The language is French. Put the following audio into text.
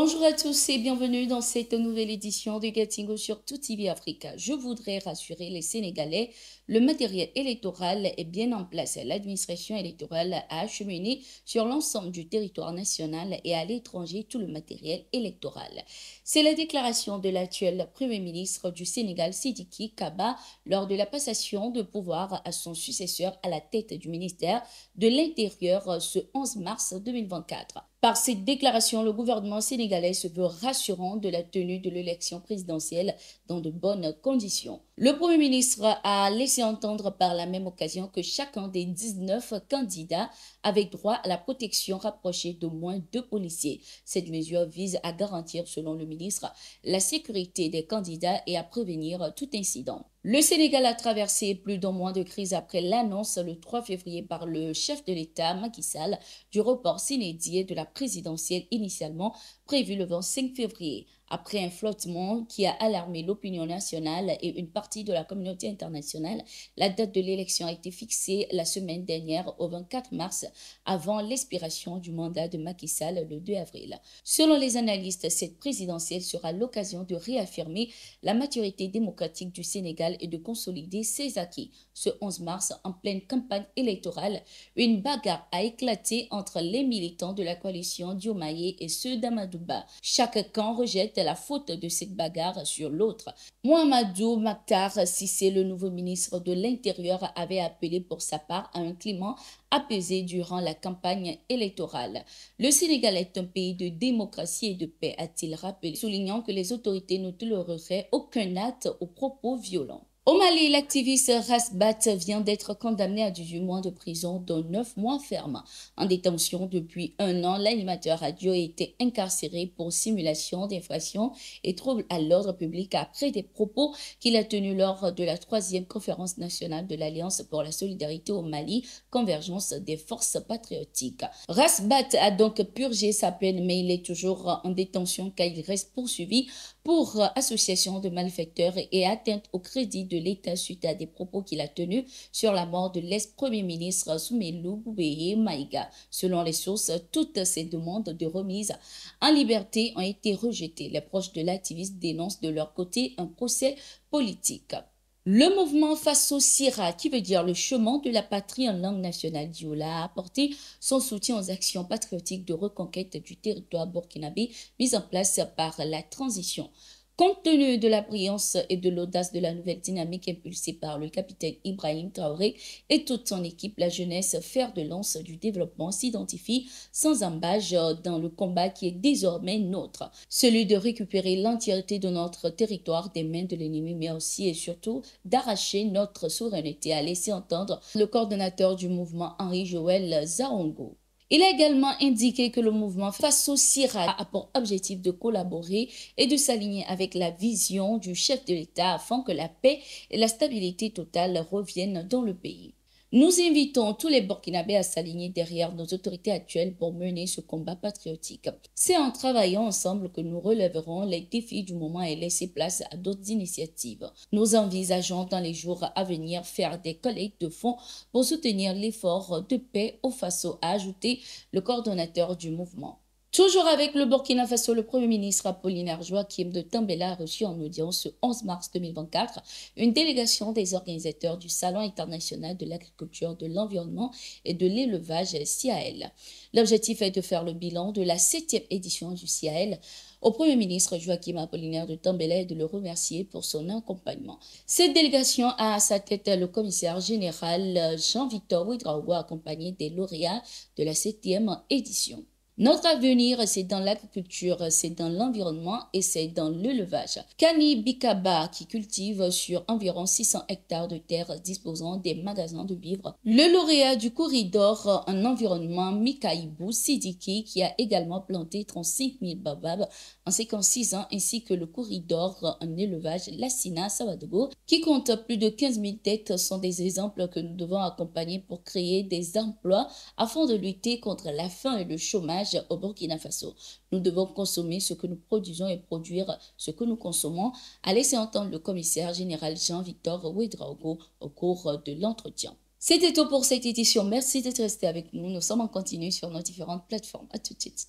Bonjour à tous et bienvenue dans cette nouvelle édition de Gatingo sur Tout TV Africa. Je voudrais rassurer les Sénégalais, le matériel électoral est bien en place. L'administration électorale a acheminé sur l'ensemble du territoire national et à l'étranger tout le matériel électoral. C'est la déclaration de l'actuel Premier ministre du Sénégal, Sidiki Kaba, lors de la passation de pouvoir à son successeur à la tête du ministère de l'Intérieur ce 11 mars 2024. Par cette déclaration, le gouvernement sénégalais se veut rassurant de la tenue de l'élection présidentielle dans de bonnes conditions. Le Premier ministre a laissé entendre par la même occasion que chacun des 19 candidats avait droit à la protection rapprochée d'au moins 2 policiers. Cette mesure vise à garantir, selon le ministre, la sécurité des candidats et à prévenir tout incident. Le Sénégal a traversé plus d'un mois de crise après l'annonce le 3 février par le chef de l'État, Macky Sall, du report sine-die de la présidentielle initialement prévu le 25 février. Après un flottement qui a alarmé l'opinion nationale et une partie de la communauté internationale, la date de l'élection a été fixée la semaine dernière au 24 mars, avant l'expiration du mandat de Macky Sall le 2 avril. Selon les analystes, cette présidentielle sera l'occasion de réaffirmer la maturité démocratique du Sénégal et de consolider ses acquis. Ce 11 mars, en pleine campagne électorale, une bagarre a éclaté entre les militants de la coalition Diomaye et ceux d'Amadouba. Chaque camp rejette la faute de cette bagarre sur l'autre. Mohamedou Makhtar Cissé, le nouveau ministre de l'Intérieur, avait appelé pour sa part à un climat apaisé durant la campagne électorale. Le Sénégal est un pays de démocratie et de paix, a-t-il rappelé, soulignant que les autorités ne toléreraient aucun acte aux propos violents. Au Mali, l'activiste Rasbat vient d'être condamné à 18 mois de prison, dont 9 mois fermes. En détention depuis 1 an, l'animateur radio a été incarcéré pour simulation d'infraction et trouble à l'ordre public après des propos qu'il a tenus lors de la 3e conférence nationale de l'Alliance pour la solidarité au Mali, convergence des forces patriotiques. Rasbat a donc purgé sa peine, mais il est toujours en détention car il reste poursuivi pour association de malfaiteurs et atteinte au crédit de l'État suite à des propos qu'il a tenus sur la mort de l'ex-premier ministre Soumeylou Boubeye Maïga. Selon les sources, toutes ces demandes de remise en liberté ont été rejetées. Les proches de l'activiste dénoncent de leur côté un procès politique. Le mouvement Faso Sira, qui veut dire le chemin de la patrie en langue nationale diola, a apporté son soutien aux actions patriotiques de reconquête du territoire burkinabé mises en place par la transition. Compte tenu de la brillance et de l'audace de la nouvelle dynamique impulsée par le capitaine Ibrahim Traoré et toute son équipe, la jeunesse, fer de lance du développement, s'identifie sans embâche dans le combat qui est désormais nôtre. Celui de récupérer l'entièreté de notre territoire des mains de l'ennemi, mais aussi et surtout d'arracher notre souveraineté, a laissé entendre le coordonnateur du mouvement Henri-Joël Zaongo. Il a également indiqué que le mouvement Faso Sira a pour objectif de collaborer et de s'aligner avec la vision du chef de l'État afin que la paix et la stabilité totale reviennent dans le pays. Nous invitons tous les Burkinabés à s'aligner derrière nos autorités actuelles pour mener ce combat patriotique. C'est en travaillant ensemble que nous relèverons les défis du moment et laisser place à d'autres initiatives. Nous envisageons dans les jours à venir faire des collectes de fonds pour soutenir l'effort de paix au Faso, a ajouté le coordonnateur du mouvement. Toujours avec le Burkina Faso, le Premier ministre Apollinaire Joachim de Tambela a reçu en audience le 11 mars 2024 une délégation des organisateurs du Salon international de l'agriculture, de l'environnement et de l'élevage CIAL. L'objectif est de faire le bilan de la 7e édition du CIAL au Premier ministre Joachim Apollinaire de Tambela et de le remercier pour son accompagnement. Cette délégation a à sa tête le commissaire général Jean-Victor Ouedraogo, accompagné des lauréats de la 7e édition. Notre avenir, c'est dans l'agriculture, c'est dans l'environnement et c'est dans l'élevage. Kani Bikaba, qui cultive sur environ 600 hectares de terre disposant des magasins de vivres. Le lauréat du corridor en environnement, Mikaïbou Sidiki, qui a également planté 35 000 baobabs en 56 ans, ainsi que le corridor en élevage Lassina Sawadogo, qui compte plus de 15 000 têtes, sont des exemples que nous devons accompagner pour créer des emplois afin de lutter contre la faim et le chômage au Burkina Faso. Nous devons consommer ce que nous produisons et produire ce que nous consommons, a laissé entendre le commissaire général Jean-Victor Ouedraogo au cours de l'entretien. C'était tout pour cette édition. Merci d'être resté avec nous. Nous sommes en continu sur nos différentes plateformes. À tout de suite.